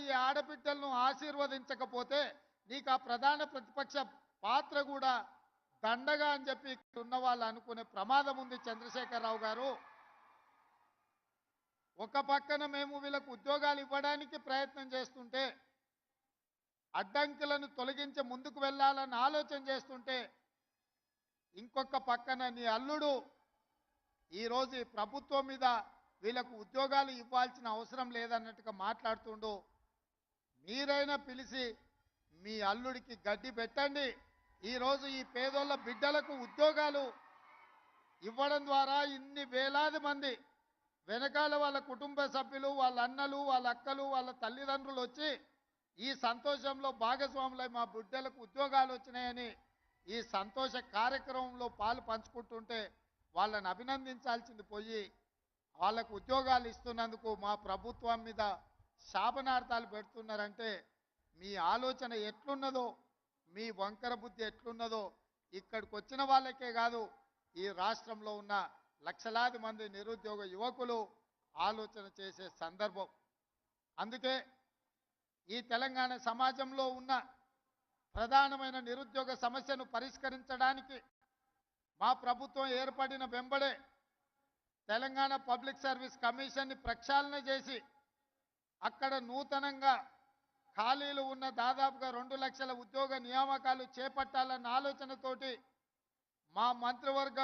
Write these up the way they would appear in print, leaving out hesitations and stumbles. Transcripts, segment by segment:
ఈ ఆడబిడ్డలను ఆశీర్వదించకపోతే నీకు ఆ ప్రధాన ప్రతిపక్ష పాత్ర కూడా దండగా అని చెప్పి ఇక్కడ ఉన్న వాళ్ళు అనుకునే ప్రమాదం ఉంది. చంద్రశేఖరరావు గారు, ఒక పక్కన మేము వీళ్ళకు ఉద్యోగాలు ఇవ్వడానికి ప్రయత్నం చేస్తుంటే, అడ్డంకులను తొలగించి ముందుకు వెళ్ళాలని ఆలోచన చేస్తుంటే, ఇంకొక పక్కన నీ అల్లుడు ఈరోజు ఈ ప్రభుత్వం మీద వీళ్ళకు ఉద్యోగాలు ఇవ్వాల్సిన అవసరం లేదన్నట్టుగా మాట్లాడుతుండు. మీరైనా పిలిచి మీ అల్లుడికి గడ్డి పెట్టండి. ఈరోజు ఈ పేదోళ్ళ బిడ్డలకు ఉద్యోగాలు ఇవ్వడం ద్వారా ఇన్ని వేలాది మంది వెనకాల వాళ్ళ కుటుంబ సభ్యులు, వాళ్ళ అన్నలు, వాళ్ళ అక్కలు, వాళ్ళ తల్లిదండ్రులు వచ్చి ఈ సంతోషంలో భాగస్వాములై మా బిడ్డలకు ఉద్యోగాలు వచ్చినాయని ఈ సంతోష కార్యక్రమంలో పాలు పంచుకుంటుంటే వాళ్ళని అభినందించాల్సింది పోయి వాళ్ళకు ఉద్యోగాలు ఇస్తున్నందుకు మా ప్రభుత్వం మీద శాపనార్థాలు పెడుతున్నారంటే మీ ఆలోచన ఎట్లున్నదో, మీ వంకర బుద్ధి ఎట్లున్నదో ఇక్కడికి వచ్చిన వాళ్ళకే కాదు, ఈ రాష్ట్రంలో ఉన్న లక్షలాది మంది నిరుద్యోగ యువకులు ఆలోచన చేసే సందర్భం. అందుకే ఈ తెలంగాణ సమాజంలో ఉన్న ప్రధానమైన నిరుద్యోగ సమస్యను పరిష్కరించడానికి మా ప్రభుత్వం ఏర్పడిన వెంబడే తెలంగాణ పబ్లిక్ సర్వీస్ కమిషన్ని ప్రక్షాళన చేసి అక్కడ నూతనంగా ఖాళీలు ఉన్న దాదాపుగా 2 లక్షల ఉద్యోగ నియామకాలు చేపట్టాలన్న ఆలోచనతోటి మా మంత్రివర్గ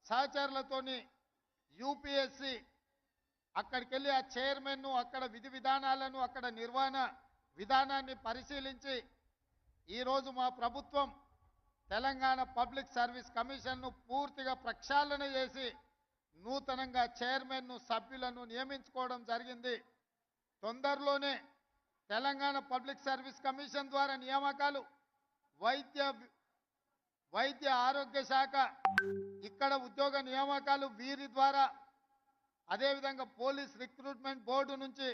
సహచరులతోని యూపీఎస్సి అక్కడికి వెళ్ళి ఆ చైర్మన్ను, అక్కడ విధి విధానాలను, అక్కడ నిర్వహణ విధానాన్ని పరిశీలించి ఈరోజు మా ప్రభుత్వం తెలంగాణ పబ్లిక్ సర్వీస్ కమిషన్ను పూర్తిగా ప్రక్షాళన చేసి నూతనంగా చైర్మన్ను, సభ్యులను నియమించుకోవడం జరిగింది. తొందరలోనే తెలంగాణ పబ్లిక్ సర్వీస్ కమిషన్ ద్వారా నియామకాలు, వైద్య ఆరోగ్య శాఖ ఇక్కడ ఉద్యోగ నియామకాలు వీరి ద్వారా, అదేవిధంగా పోలీస్ రిక్రూట్మెంట్ బోర్డు నుంచి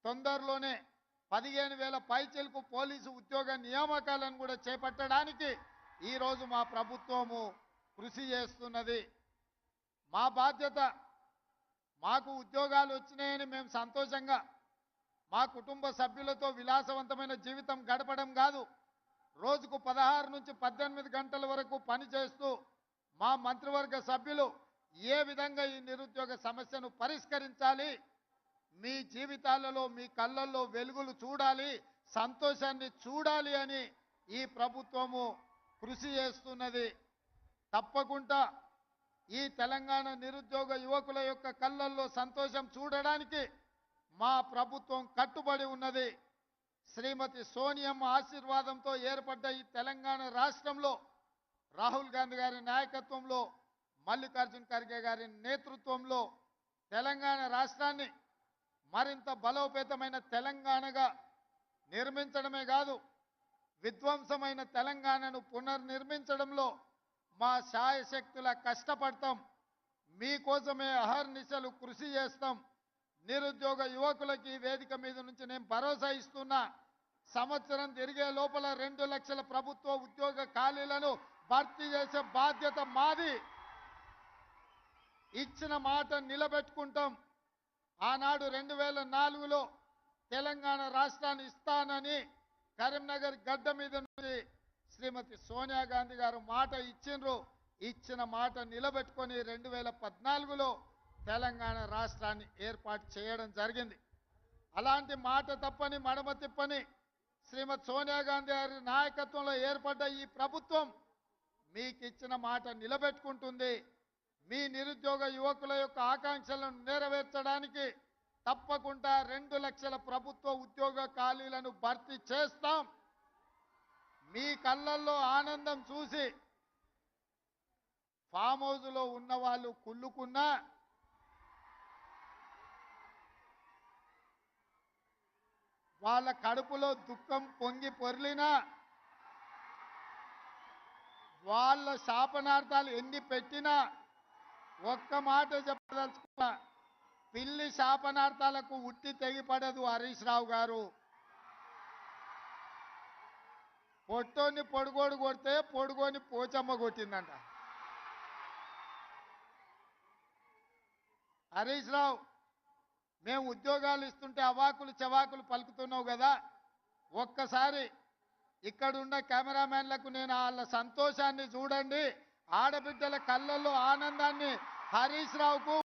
తొందరలోనే 15,000 పైచిలకు పోలీసు ఉద్యోగ నియామకాలను కూడా చేపట్టడానికి ఈరోజు మా ప్రభుత్వము కృషి చేస్తున్నది. మా బాధ్యత, మాకు ఉద్యోగాలు వచ్చినాయని మేము సంతోషంగా మా కుటుంబ సభ్యులతో విలాసవంతమైన జీవితం గడపడం కాదు, రోజుకు 16 నుంచి 18 గంటల వరకు పనిచేస్తూ మా మంత్రివర్గ సభ్యులు ఏ విధంగా ఈ నిరుద్యోగ సమస్యను పరిష్కరించాలి, మీ జీవితాలలో మీ కళ్ళల్లో వెలుగులు చూడాలి, సంతోషాన్ని చూడాలి అని ఈ ప్రభుత్వము కృషి చేస్తున్నది. తప్పకుండా ఈ తెలంగాణ నిరుద్యోగ యువకుల యొక్క కళ్ళల్లో సంతోషం చూడడానికి మా ప్రభుత్వం కట్టుబడి ఉన్నది. శ్రీమతి సోనియమ్మ ఆశీర్వాదంతో ఏర్పడ్డ ఈ తెలంగాణ రాష్ట్రంలో రాహుల్ గాంధీ గారి నాయకత్వంలో, మల్లికార్జున్ ఖర్గే గారి నేతృత్వంలో తెలంగాణ రాష్ట్రాన్ని మరింత బలోపేతమైన తెలంగాణగా నిర్మించడమే కాదు, విధ్వంసమైన తెలంగాణను పునర్నిర్మించడంలో మా శాయశక్తుల కష్టపడతాం. మీకోసమే అహర్నిశలు కృషి చేస్తాం. నిరుద్యోగ యువకులకి వేదిక మీద నుంచి నేను భరోసా ఇస్తున్నా, సంవత్సరం తిరిగే లోపల 2 లక్షల ప్రభుత్వ ఉద్యోగ ఖాళీలను భర్తీ చేసే బాధ్యత మాది. ఇచ్చిన మాట నిలబెట్టుకుంటాం. ఆనాడు 2004లో తెలంగాణ రాష్ట్రాన్ని ఇస్తానని కరీంనగర్ గడ్డ మీద నుంచి శ్రీమతి సోనియా గాంధీ గారు మాట ఇచ్చిండ్రు. ఇచ్చిన మాట నిలబెట్టుకొని 2014లో తెలంగాణ రాష్ట్రాన్ని ఏర్పాటు చేయడం జరిగింది. అలాంటి మాట తప్పని, మడమ తిప్పని శ్రీమతి సోనియా గాంధీ గారి నాయకత్వంలో ఏర్పడ్డ ఈ ప్రభుత్వం మీకు ఇచ్చిన మాట నిలబెట్టుకుంటుంది. మీ నిరుద్యోగ యువకుల యొక్క ఆకాంక్షలను నెరవేర్చడానికి తప్పకుండా 2 లక్షల ప్రభుత్వ ఉద్యోగ ఖాళీలను భర్తీ చేస్తాం. మీ కళ్ళల్లో ఆనందం చూసి ఫామ్ హౌస్లో ఉన్న వాళ్ళు కుళ్ళుకున్నా, వాళ్ళ కడుపులో దుఃఖం పొంగి పొర్లినా, వాళ్ళ శాపనార్థాలు ఎన్ని పెట్టినా ఒక్క మాట చెప్పదలుచుకున్నా, పిల్లి శాపనార్థాలకు ఉట్టి తెగిపడదు హరీష్ రావు గారు. పొట్టోని పొడుగోడు కొడితే పొడుగోని పోచమ్మ కొట్టిందంట. హరీష్ రావు మేము ఉద్యోగాలు ఇస్తుంటే అవాకులు చవాకులు పలుకుతున్నావు కదా, ఒక్కసారి ఇక్కడున్న కెమెరామెన్లకు నేను వాళ్ళ సంతోషాన్ని చూడండి, ఆడబిడ్డల కళ్ళల్లో ఆనందాన్ని హరీష్ రావుకు